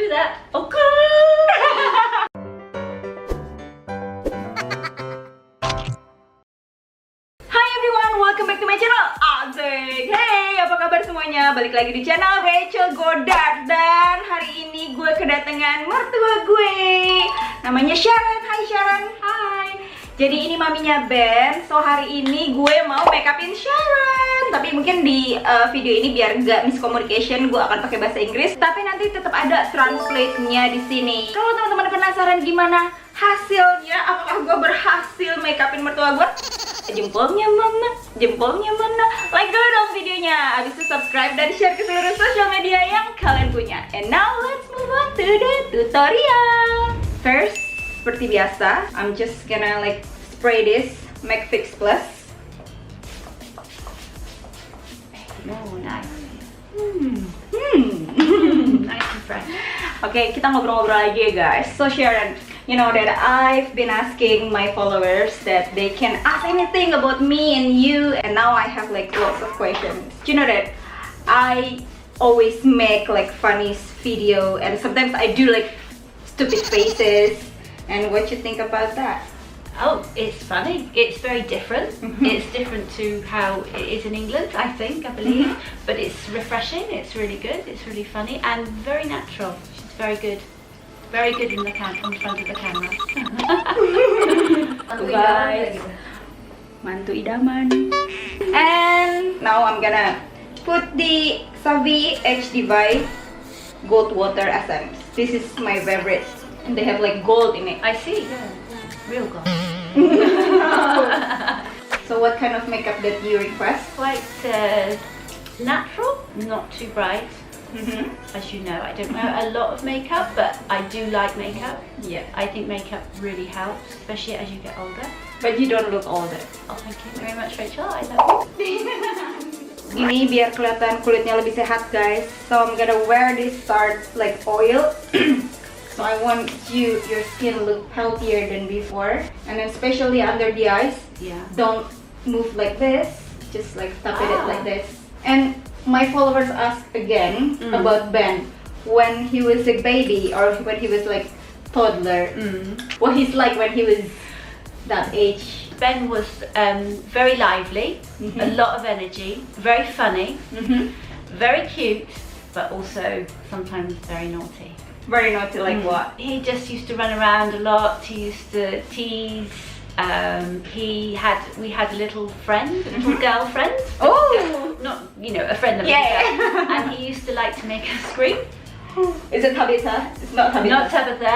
do that. Okay. Hi everyone, welcome back to my channel. Asik. Hey, apa kabar semuanya? Balik lagi di channel Rachel Goddard. Dan hari ini gue kedatangan mertua gue. Namanya Sharon. Hai Sharon. Hai. Jadi ini maminya Ben. So hari ini gue mau makeupin Sharon. Tapi mungkin di video ini biar nggak miscommunication, gue akan pakai bahasa Inggris. Tapi nanti tetap ada translate-nya di sini. Kalau teman-teman penasaran gimana hasilnya, apakah gue berhasil makeupin mertua gue? Jempolnya mana? Jempolnya mana? Like dulu dong videonya. Habis itu subscribe dan share ke seluruh sosial media yang kalian punya. And now let's move on to the tutorial. First, seperti biasa, I'm just gonna like spray this Mac Fix Plus. Oh, nice. Nice and fresh. Oke, kita ngobrol-ngobrol aja ya guys. So Sharon, you know that I've been asking my followers that they can ask anything about me and you, and now I have like lots of questions. You know that I always make like funny video, and sometimes I do like stupid faces. And what you think about that? Oh, it's funny. It's very different. It's different to how it is in England, I believe. But it's refreshing. It's really good. It's really funny and very natural. She's very good. Very good in the in front of the camera. Guys, mantu idaman. And now I'm gonna put the Savi H Divide Gold Water Essence. This is my favorite, and they have like gold in it. I see. Yeah. Real gold. So what kind of makeup that you request? Quite natural, not too bright. As you know, I don't wear a lot of makeup, but I do like makeup. Yeah. I think makeup really helps, especially as you get older. But you don't look older. Oh, thank you very much, Rachel. I love you. Gini biar kelihatan kulitnya lebih sehat guys. So I'm gonna wear this start like oil. So I want your skin look healthier than before, and then especially under the eyes. Yeah. Don't move like this. Just like tap it like this. And my followers asked again about Ben when he was a baby or when he was like toddler. What he's like when he was that age. Ben was very lively, a lot of energy, very funny, very cute, but also sometimes very naughty. Very naughty, like what? He just used to run around a lot. He used to tease. We had a little friend, a little girlfriend. Oh, not a friend of yeah. And he used to like to make her scream. Is it Tabitha? It's not Tabitha. Not Tabitha.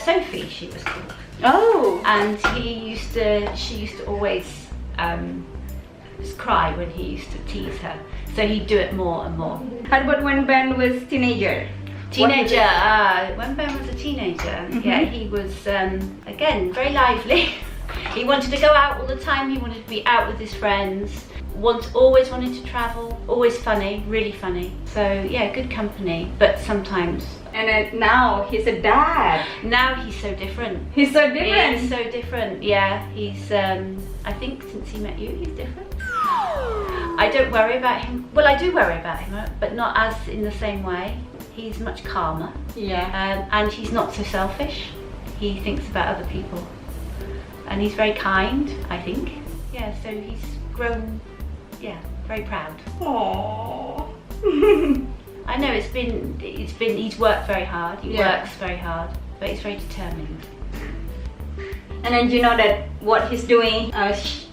Sophie, she was called. Oh. And she used to always just cry when he used to tease her. So he'd do it more and more. How about when Ben was teenager? When Ben was a teenager, yeah, he was again very lively. He wanted to go out all the time. He wanted to be out with his friends. Always wanted to travel. Always funny, really funny. So yeah, good company. But sometimes. And then now he's a dad. Now he's so different. He's so different. He's so different. Yeah, he's. I think since he met you, he's different. I don't worry about him. Well, I do worry about him, but not as in the same way. He's much calmer. Yeah. And he's not so selfish. He thinks about other people. And he's very kind, I think. Yeah, so he's grown, yeah, very proud. Aww. I know he's worked very hard. He works very hard, but he's very determined. And then you know that what he's doing,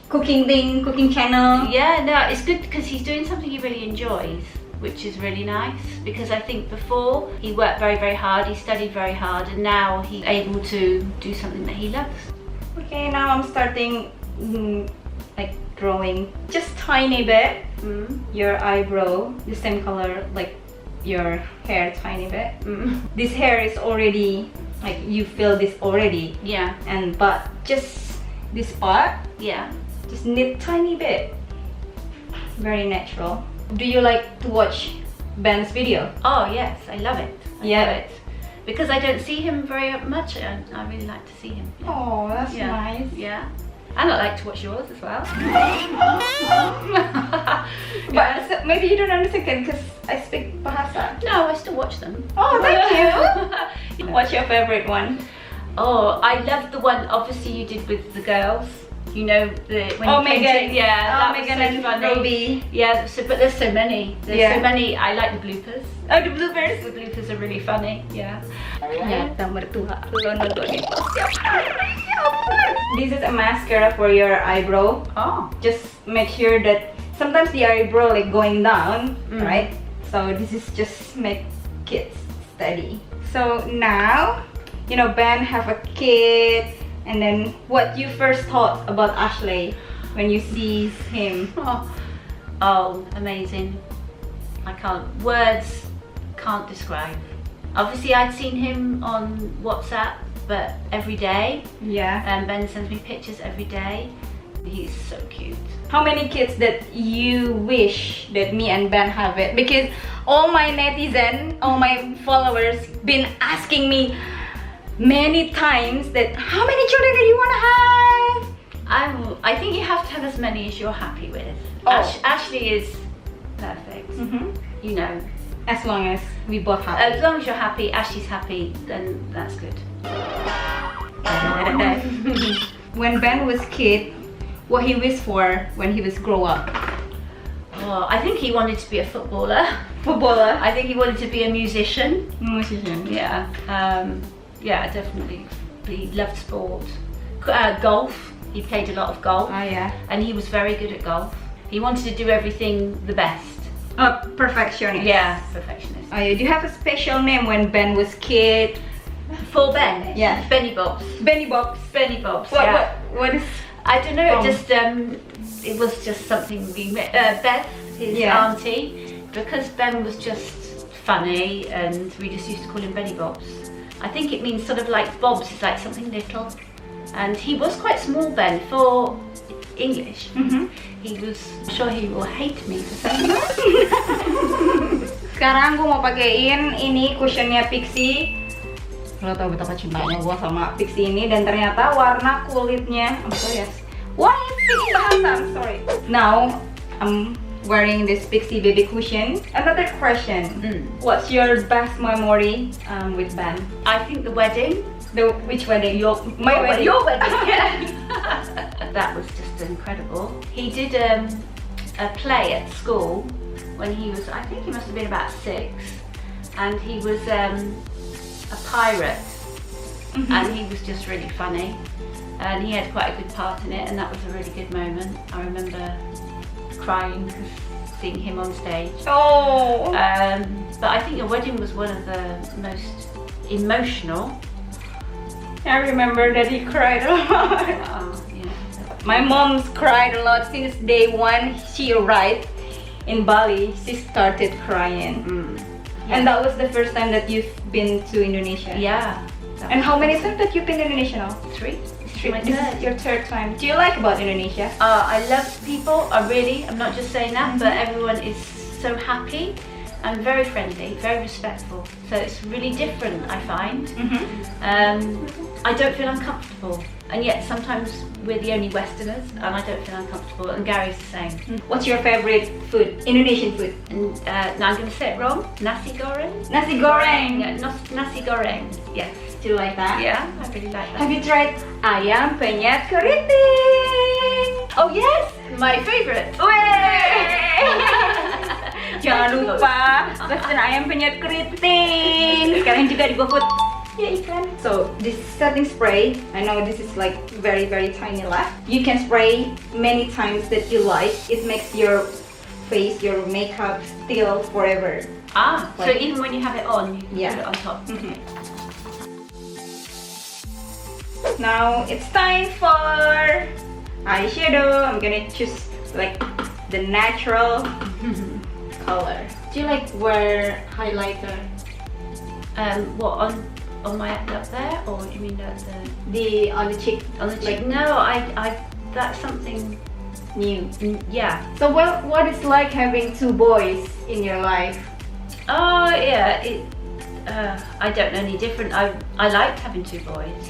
cooking channel. Yeah, no, it's good because he's doing something he really enjoys, which is really nice, because I think before he worked very, very hard, he studied very hard, and now he's able to do something that he loves. Okay, now I'm starting like drawing just tiny bit your eyebrow, the same color like your hair, tiny bit. This hair is already like you feel this already. Yeah. But just this part, yeah, just need tiny bit. Very natural. Do you like to watch Ben's video? Oh yes, I love it. I love it. Because I don't see him very much, and I really like to see him. Yeah. Oh, that's nice. Yeah. And I like to watch yours as well. But maybe you don't understand because I speak Bahasa. No, I still watch watch them. Oh, thank you. What's your favorite one? Oh, I love the one obviously you did with the girls. You know, when you Megan. painted, yeah, that was Megan so and funny. Ruby. Yeah, so, but there's so many. There's so many. I like the bloopers. Oh, the bloopers. The bloopers are really funny. Yeah. Ternyata mertua lo nonton itu setiap hari. This is a mascara for your eyebrow. Oh. Just make sure that sometimes the eyebrow like going down, right? So this is just make it steady. So now, you know, Ben have a kid. And then, what you first thought about Ashley when you see him? Oh, amazing! Words can't describe. Obviously, I'd seen him on WhatsApp, but every day. Yeah. And Ben sends me pictures every day. He's so cute. How many kids that you wish that me and Ben have it? Because all my netizens, all my followers, been asking me many times that how many children do you want to have? I think you have to have as many as you're happy with. Ashley is perfect. You know, as long as we both happy. As long as you're happy, Ashley's happy, then that's good. When Ben was kid, what he wished for when he was grow up? Oh, I think he wanted to be a footballer. Footballer. I think he wanted to be a musician. Musician. Yeah. Yeah, definitely. He loved sport. Golf. He played a lot of golf. Oh yeah. And he was very good at golf. He wanted to do everything the best. Oh, perfectionist. Yeah, perfectionist. Oh yeah. Do you have a special name when Ben was kid? For Ben? Yeah. Benny Bobs. Benny Bobs. Benny Bobs. What is? I don't know. It was just something we met. Beth, his auntie, because Ben was just funny, and we just used to call him Benny Bobs. I think it means sort of like Bobs is like something little, and he was quite small, Ben, for English. He was sure he will hate me for saying that. Sekarang gue mau pakein ini cushionnya Pixie. Lo tau betapa cintanya gue sama Pixie ini, dan ternyata warna kulitnya, I'm sorry. Now I'm wearing this Pixie baby cushion. Another question. What's your best memory with Ben? I think the wedding. Which wedding? My wedding. Your wedding. Yeah. That was just incredible. He did a play at school when he was, I think he must have been about 6, and he was a pirate, and he was just really funny, and he had quite a good part in it, and that was a really good moment. I remember crying seeing him on stage. Oh. But I think your wedding was one of the most emotional. I remember that he cried a lot. Yeah. My mom's cried a lot since day one. She arrived in Bali. She started crying. And that was the first time that you've been to Indonesia. Yeah. And how many times that you've been to Indonesia now? 3. This is your 3rd time. Do you like about Indonesia? I love people. I'm not just saying that, but everyone is so happy and very friendly, very respectful. So it's really different, I find. I don't feel uncomfortable, and yet sometimes we're the only Westerners, and I don't feel uncomfortable. And Gary's the same. What's your favorite food? Indonesian food? And now I'm going to say it wrong. Nasi goreng. Nasi goreng. Yeah, nasi goreng. Yes. Do you like that? Yeah, I really like that. Have you tried ayam penyet keriting? Oh yes, my favorite. Jangan lupa pesen ayam penyet keriting. Sekarang juga di GoFood. Ya iklan. So this setting spray, I know this is like very tiny left. You can spray many times that you like. It makes your face, your makeup still forever. So even when you have it on, you can put it on top. Now it's time for eyeshadow. I'm gonna choose like the natural color. Do you like wear highlighter? What on my up there, or do you mean on the cheek? On the cheek? No, I that's something new. Yeah. So what is like having 2 boys in your life? Oh yeah, I don't know any different. I liked having 2 boys.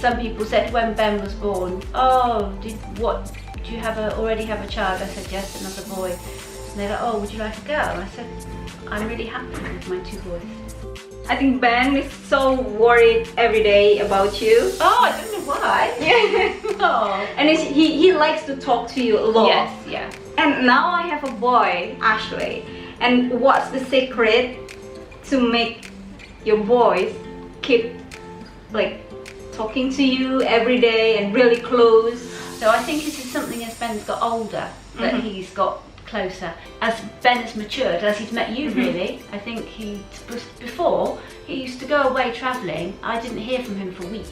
Some people said when Ben was born, do you already have a child? I said yes, another boy. And they're like, oh, would you like a girl? I said, I'm really happy with my 2 boys. I think Ben is so worried every day about you. Oh, I don't know why. Yeah. Oh. And he likes to talk to you a lot. Yes, yeah. And now I have a boy, Ashley. And what's the secret to make your boys keep like talking to you every day and really close? So I think this is something as Ben's got older that he's got closer. As Ben has matured, as he's met you really, I think before he used to go away travelling, I didn't hear from him for weeks.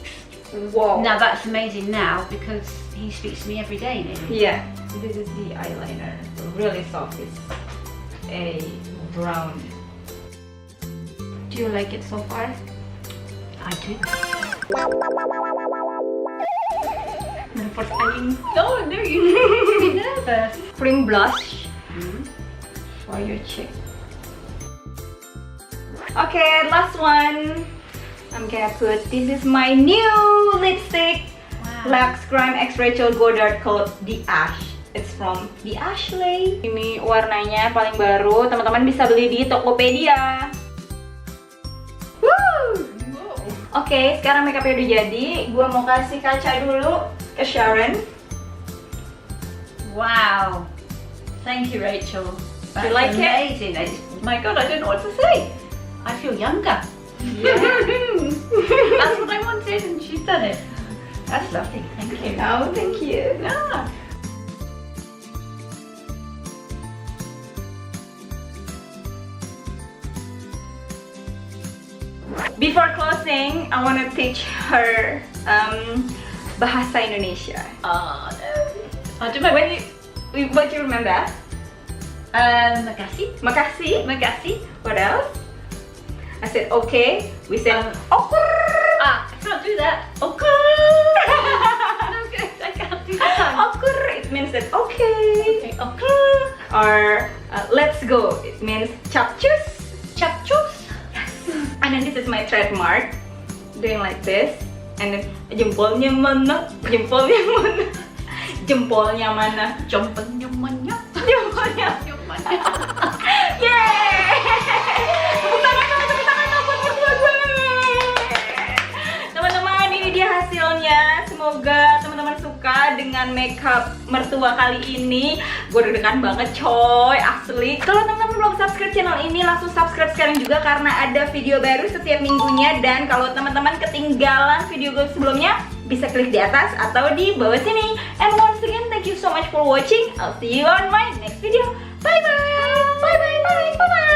Wow. Now that's amazing now because he speaks to me every day nearly. Yeah. This is the eyeliner. Really soft. It's a brown. Do you like it so far? I do. Nervous aing. No, you're nervous. Cream blush for your cheek. Okay, last one. I'm gonna put, this is my new lipstick. Wow. Lux Crime X Rachel Goddard called The Ash. It's from The Ashley. Ini warnanya paling baru. Teman-teman bisa beli di Tokopedia. Woo! Oke, sekarang makeupnya udah jadi. Gua mau kasih kaca dulu ke Sharon. Wow. Thank you, Rachel. That's You like amazing. My God, I don't know what to say. I feel younger. Yeah. That's what I wanted, and she's done it. That's lovely. Thank you. Oh, thank you. Ah. Before closing, I want to teach her bahasa Indonesia. Oh no. I don't know. What do you remember? Makasih. Makasih. Makasih. What else? I said okay. We said okur. I can't do that. Okay. Okay, I can't do that. Okur. It means that okay. Okay. Okay. Or let's go. It means capcus. Capcus. And then this is my trademark. Doing like this. And then jempolnya mana? Jempolnya mana? Jempolnya mana? Jempolnya mana? Jempolnya mana? Yeay! Tepuk tangan buat mertua gue. Teman-teman, ini dia hasilnya. Semoga teman-teman suka dengan makeup mertua kali ini. Gue deg-degan banget coy, asli. Kalau teman-teman belum subscribe channel ini, langsung subscribe sekarang juga karena ada video baru setiap minggunya. Dan kalau teman-teman ketinggalan video gue sebelumnya, bisa klik di atas atau di bawah sini. And once again, thank you so much for watching. I'll see you on my next video. Bye bye. Bye bye. Bye bye. Bye bye.